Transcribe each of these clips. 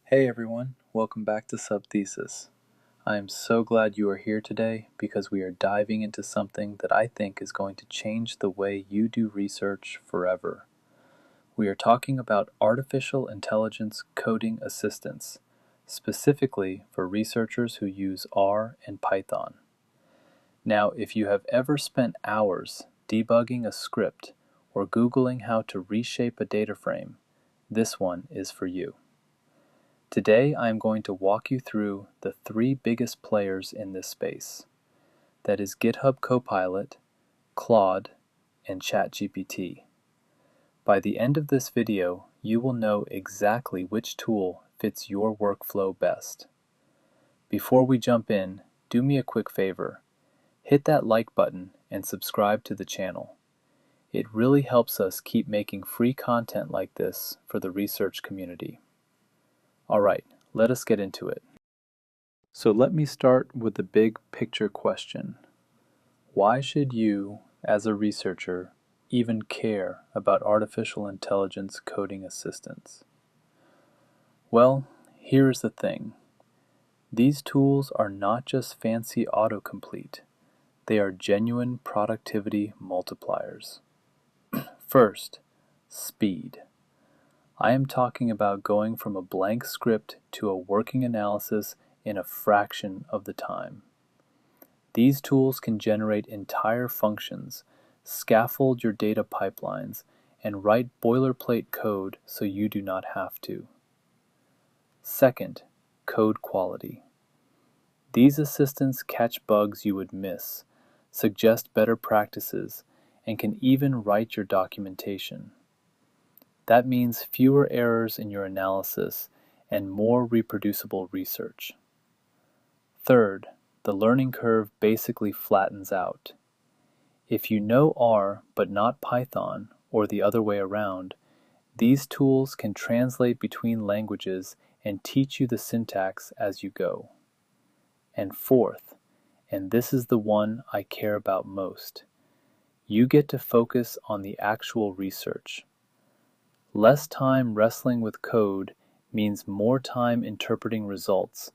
Hey everyone, welcome back to Subthesis. I am so glad you are here today because we are diving into something that I think is going to change the way you do research forever. We are talking about artificial intelligence coding assistants, specifically for researchers who use R and Python. Now, if you have ever spent hours debugging a script or Googling how to reshape a data frame, this one is for you. Today I am going to walk you through the three biggest players in this space. That is GitHub Copilot, Claude, and ChatGPT. By the end of this video, you will know exactly which tool fits your workflow best. Before we jump in, do me a quick favor. Hit that like button and subscribe to the channel. It really helps us keep making free content like this for the research community. Alright, let us get into it. So let me start with the big picture question. Why should you, as a researcher, even care about artificial intelligence coding assistants? Well, here's the thing. These tools are not just fancy autocomplete. They are genuine productivity multipliers. First, speed. I am talking about going from a blank script to a working analysis in a fraction of the time. These tools can generate entire functions, scaffold your data pipelines, and write boilerplate code so you do not have to. Second, code quality. These assistants catch bugs you would miss, suggest better practices, and can even write your documentation. That means fewer errors in your analysis and more reproducible research. Third, the learning curve basically flattens out. If you know R but not Python, or the other way around, these tools can translate between languages and teach you the syntax as you go. And fourth, and this is the one I care about most, you get to focus on the actual research. Less time wrestling with code means more time interpreting results,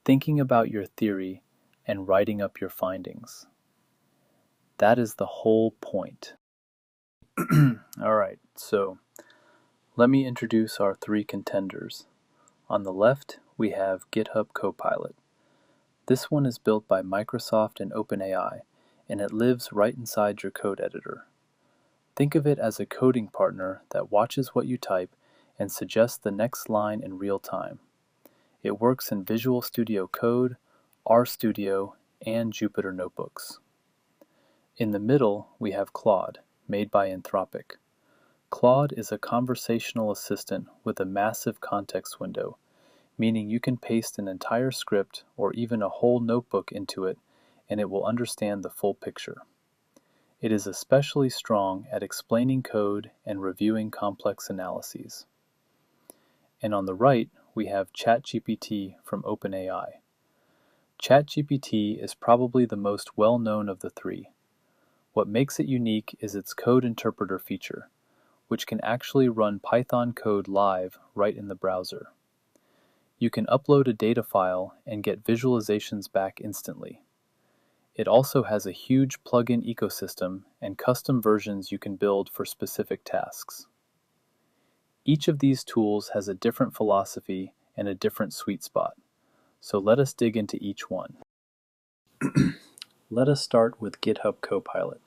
thinking about your theory, and writing up your findings. That is the whole point. Alright, so let me introduce our three contenders. On the left, we have GitHub Copilot. This one is built by Microsoft and OpenAI, and it lives right inside your code editor. Think of it as a coding partner that watches what you type and suggests the next line in real time. It works in Visual Studio Code, RStudio, and Jupyter Notebooks. In the middle, we have Claude, made by Anthropic. Claude is a conversational assistant with a massive context window, meaning you can paste an entire script or even a whole notebook into it, and it will understand the full picture. It is especially strong at explaining code and reviewing complex analyses. And on the right, we have ChatGPT from OpenAI. ChatGPT is probably the most well-known of the three. What makes it unique is its code interpreter feature, which can actually run Python code live right in the browser. You can upload a data file and get visualizations back instantly. It also has a huge plugin ecosystem and custom versions you can build for specific tasks. Each of these tools has a different philosophy and a different sweet spot, so let us dig into each one. Let us start with GitHub Copilot.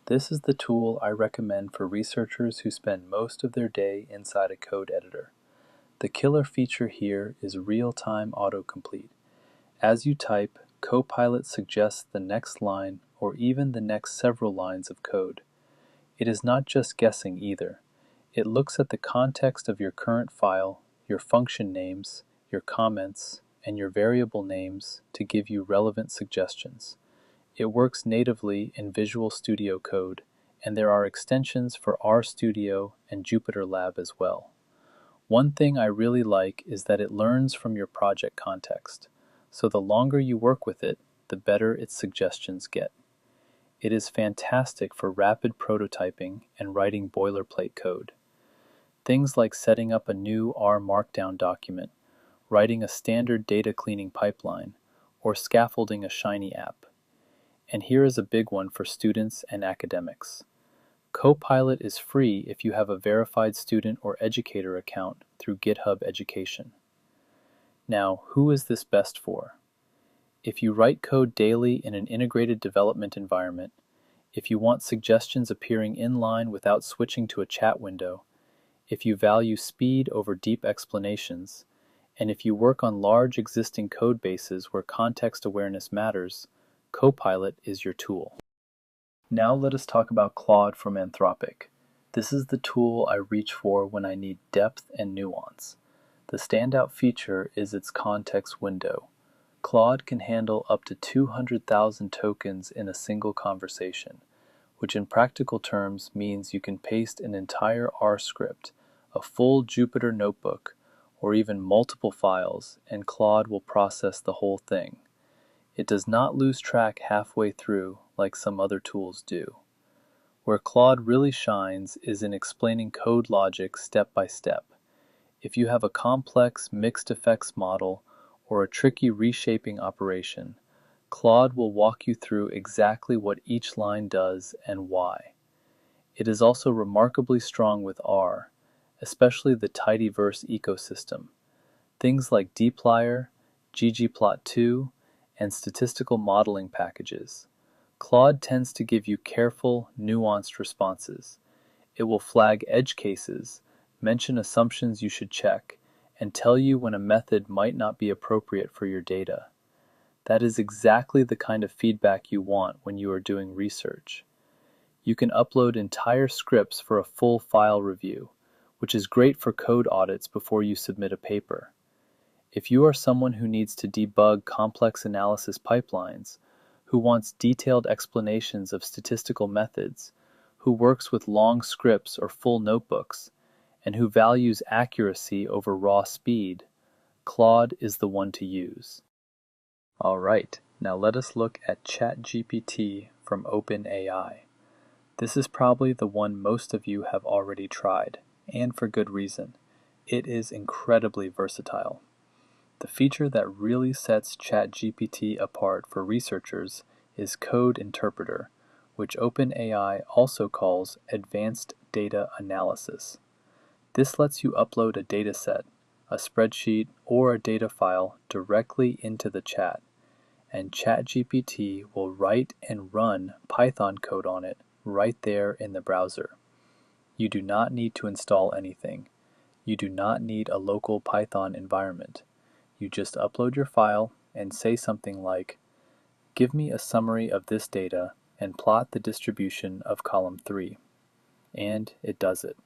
This is the tool I recommend for researchers who spend most of their day inside a code editor. The killer feature here is real-time autocomplete. As you type, Copilot suggests the next line or even the next several lines of code. It is not just guessing either. It looks at the context of your current file, your function names, your comments, and your variable names to give you relevant suggestions. It works natively in Visual Studio Code, and there are extensions for RStudio and JupyterLab as well. One thing I really like is that it learns from your project context. So the longer you work with it, the better its suggestions get. It is fantastic for rapid prototyping and writing boilerplate code. Things like setting up a new R Markdown document, writing a standard data cleaning pipeline, or scaffolding a shiny app. And here is a big one for students and academics. Copilot is free if you have a verified student or educator account through GitHub Education. Now, who is this best for? If you write code daily in an integrated development environment, if you want suggestions appearing inline without switching to a chat window, if you value speed over deep explanations, and if you work on large existing code bases where context awareness matters, Copilot is your tool. Now let us talk about Claude from Anthropic. This is the tool I reach for when I need depth and nuance. The standout feature is its context window. Claude can handle up to 200,000 tokens in a single conversation, which in practical terms means you can paste an entire R script, a full Jupyter notebook, or even multiple files, and Claude will process the whole thing. It does not lose track halfway through like some other tools do. Where Claude really shines is in explaining code logic step by step. If you have a complex mixed effects model or a tricky reshaping operation, Claude will walk you through exactly what each line does and why. It is also remarkably strong with R, especially the tidyverse ecosystem. Things like dplyr, ggplot2, and statistical modeling packages. Claude tends to give you careful, nuanced responses. It will flag edge cases, mention assumptions you should check, and tell you when a method might not be appropriate for your data. That is exactly the kind of feedback you want when you are doing research. You can upload entire scripts for a full file review, which is great for code audits before you submit a paper. If you are someone who needs to debug complex analysis pipelines, who wants detailed explanations of statistical methods, who works with long scripts or full notebooks, and who values accuracy over raw speed, Claude is the one to use. All right, now let us look at ChatGPT from OpenAI. This is probably the one most of you have already tried, and for good reason. It is incredibly versatile. The feature that really sets ChatGPT apart for researchers is Code Interpreter, which OpenAI also calls Advanced Data Analysis. This lets you upload a dataset, a spreadsheet, or a data file directly into the chat, and ChatGPT will write and run Python code on it right there in the browser. You do not need to install anything. You do not need a local Python environment. You just upload your file and say something like, "Give me a summary of this data and plot the distribution of column 3. And it does it.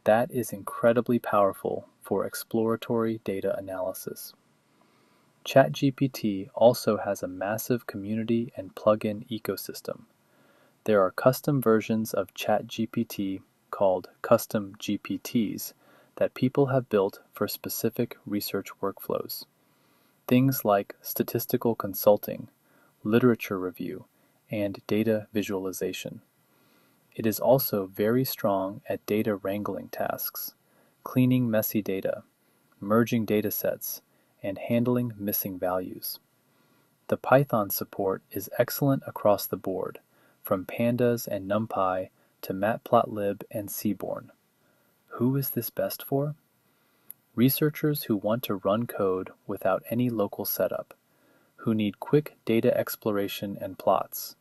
That is incredibly powerful for exploratory data analysis. ChatGPT also has a massive community and plugin ecosystem. There are custom versions of ChatGPT called custom GPTs that people have built for specific research workflows. Things like statistical consulting, literature review, and data visualization. It is also very strong at data wrangling tasks, cleaning messy data, merging datasets, and handling missing values. The Python support is excellent across the board, from pandas and NumPy to matplotlib and Seaborn. Who is this best for? Researchers who want to run code without any local setup, who need quick data exploration and plots,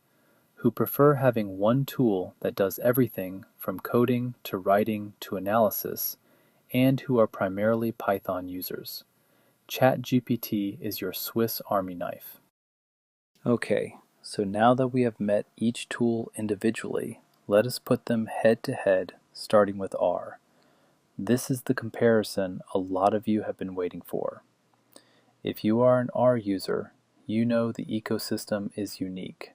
who prefer having one tool that does everything from coding to writing to analysis, and who are primarily Python users. ChatGPT is your Swiss Army knife. Okay, so now that we have met each tool individually, let us put them head to head, starting with R. This is the comparison a lot of you have been waiting for. If you are an R user, you know the ecosystem is unique.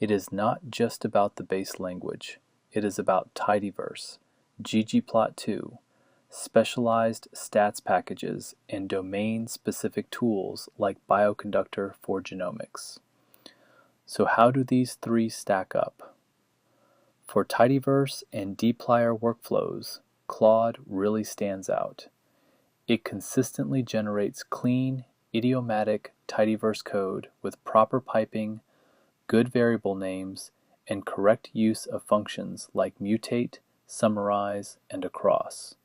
It is not just about the base language. It is about tidyverse, ggplot2, specialized stats packages, and domain-specific tools like Bioconductor for genomics. So how do these three stack up? For tidyverse and dplyr workflows, Claude really stands out. It consistently generates clean, idiomatic tidyverse code with proper piping, good variable names, and correct use of functions like mutate, summarize, and across.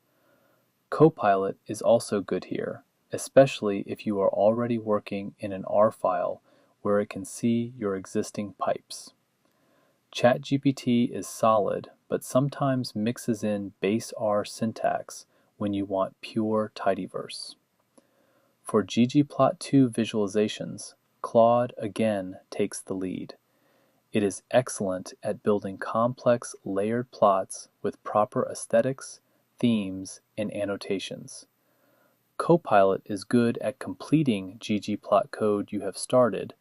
Copilot is also good here, especially if you are already working in an R file where it can see your existing pipes. ChatGPT is solid, but sometimes mixes in base R syntax when you want pure tidyverse. For ggplot2 visualizations, Claude again takes the lead. It is excellent at building complex layered plots with proper aesthetics, themes, and annotations. Copilot is good at completing ggplot code you have started,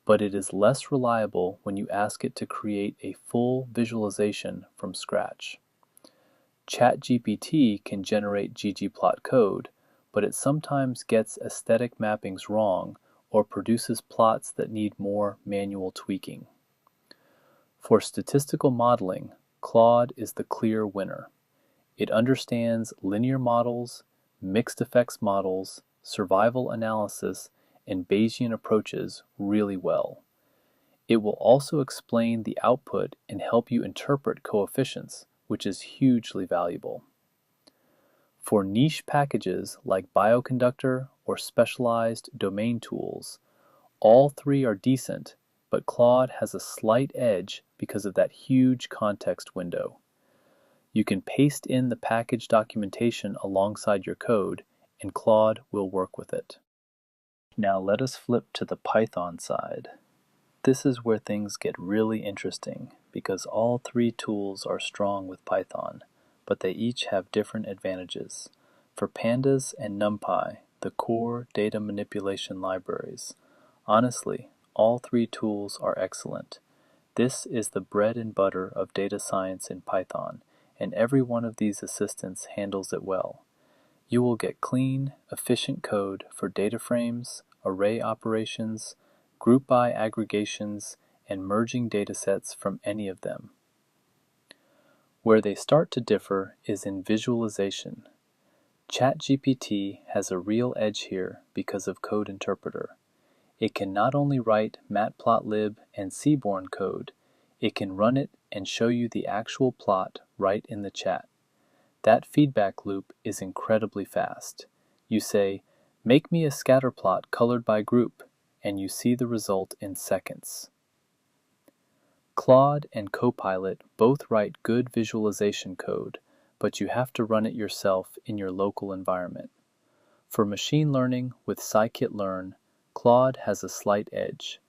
but it is less reliable when you ask it to create a full visualization from scratch. ChatGPT can generate ggplot code, but it sometimes gets aesthetic mappings wrong or produces plots that need more manual tweaking. For statistical modeling, Claude is the clear winner. It understands linear models, mixed effects models, survival analysis, and Bayesian approaches really well. It will also explain the output and help you interpret coefficients, which is hugely valuable. For niche packages like bioconductor or specialized domain tools, all three are decent, but Claude has a slight edge because of that huge context window. You can paste in the package documentation alongside your code, and Claude will work with it. Now let us flip to the Python side. This is where things get really interesting because all three tools are strong with Python, but they each have different advantages. For Pandas and NumPy, the core data manipulation libraries, honestly, all three tools are excellent. This is the bread and butter of data science in Python, and every one of these assistants handles it well. You will get clean, efficient code for data frames, array operations, group by aggregations, and merging datasets from any of them. Where they start to differ is in visualization. ChatGPT has a real edge here because of Code Interpreter. It can not only write matplotlib and Seaborn code, it can run it and show you the actual plot right in the chat. That feedback loop is incredibly fast. You say, "Make me a scatter plot colored by group," and you see the result in seconds. Claude and Copilot both write good visualization code, but you have to run it yourself in your local environment. For machine learning with scikit-learn, Claude has a slight edge.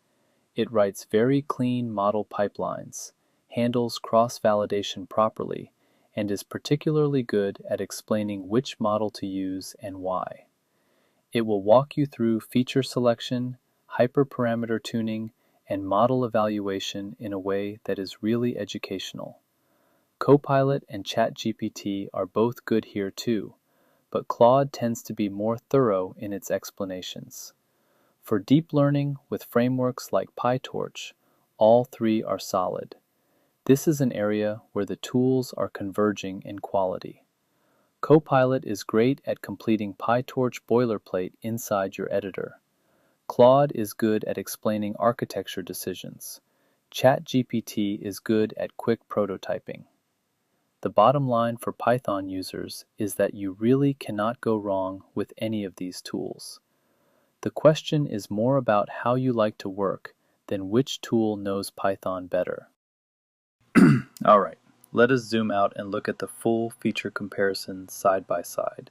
It writes very clean model pipelines, handles cross-validation properly, and is particularly good at explaining which model to use and why. It will walk you through feature selection, hyperparameter tuning, and model evaluation in a way that is really educational. Copilot and ChatGPT are both good here too, but Claude tends to be more thorough in its explanations. For deep learning with frameworks like PyTorch, all three are solid. This is an area where the tools are converging in quality. Copilot is great at completing PyTorch boilerplate inside your editor. Claude is good at explaining architecture decisions. ChatGPT is good at quick prototyping. The bottom line for Python users is that you really cannot go wrong with any of these tools. The question is more about how you like to work than which tool knows Python better. All right, let us zoom out and look at the full feature comparison side by side.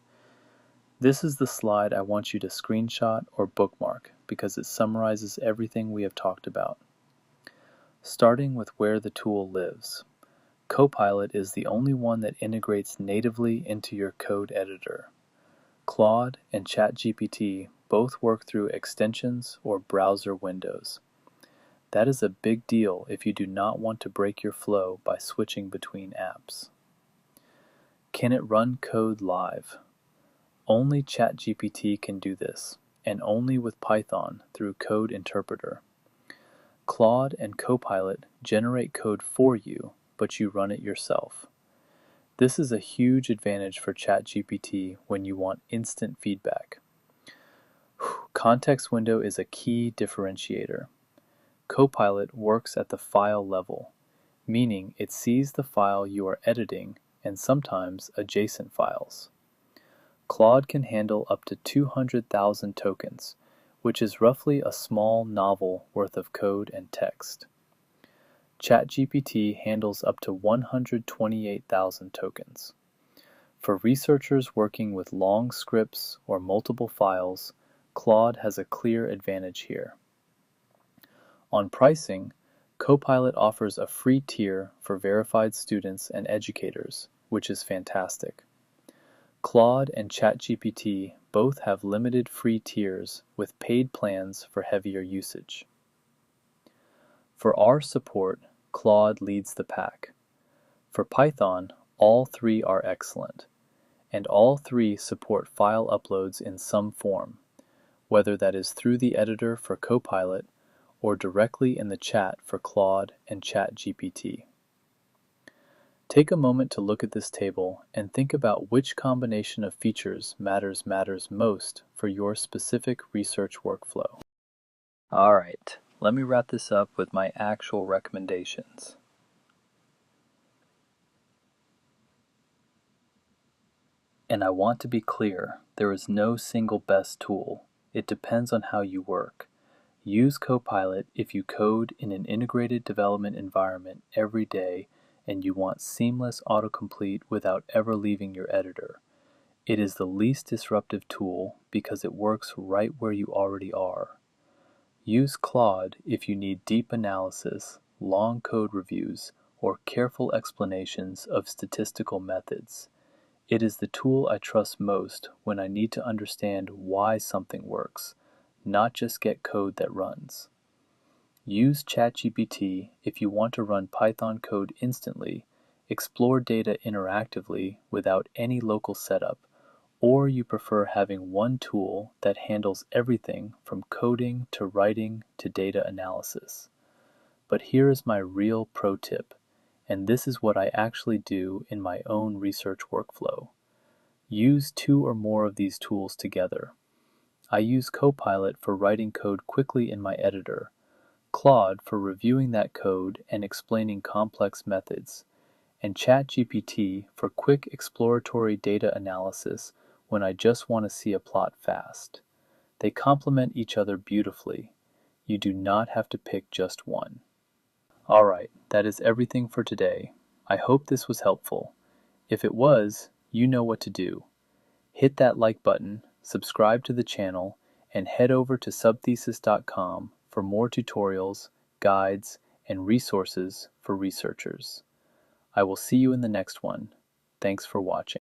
This is the slide I want you to screenshot or bookmark because it summarizes everything we have talked about. Starting with where the tool lives. Copilot is the only one that integrates natively into your code editor. Claude and ChatGPT both work through extensions or browser windows. That is a big deal if you do not want to break your flow by switching between apps. Can it run code live? Only ChatGPT can do this, and only with Python through Code Interpreter. Claude and Copilot generate code for you, but you run it yourself. This is a huge advantage for ChatGPT when you want instant feedback. Context window is a key differentiator. Copilot works at the file level, meaning it sees the file you are editing and sometimes adjacent files. Claude can handle up to 200,000 tokens, which is roughly a small novel worth of code and text. ChatGPT handles up to 128,000 tokens. For researchers working with long scripts or multiple files, Claude has a clear advantage here. On pricing, Copilot offers a free tier for verified students and educators, which is fantastic. Claude and ChatGPT both have limited free tiers with paid plans for heavier usage. For R support, Claude leads the pack. For Python, all three are excellent, and all three support file uploads in some form, whether that is through the editor for Copilot or directly in the chat for Claude and ChatGPT. Take a moment to look at this table and think about which combination of features matters most for your specific research workflow. All right, let me wrap this up with my actual recommendations. And I want to be clear, there is no single best tool. It depends on how you work. Use Copilot if you code in an integrated development environment every day and you want seamless autocomplete without ever leaving your editor. It is the least disruptive tool because it works right where you already are. Use Claude if you need deep analysis, long code reviews, or careful explanations of statistical methods. It is the tool I trust most when I need to understand why something works, not just get code that runs. Use ChatGPT if you want to run Python code instantly, explore data interactively without any local setup, or you prefer having one tool that handles everything from coding to writing to data analysis. But here is my real pro tip, and this is what I actually do in my own research workflow. Use two or more of these tools together. I use Copilot for writing code quickly in my editor, Claude for reviewing that code and explaining complex methods, and ChatGPT for quick exploratory data analysis when I just want to see a plot fast. They complement each other beautifully. You do not have to pick just one. Alright, that is everything for today. I hope this was helpful. If it was, you know what to do. Hit that like button, subscribe to the channel, and head over to subthesis.com for more tutorials, guides, and resources for researchers. I will see you in the next one. Thanks for watching.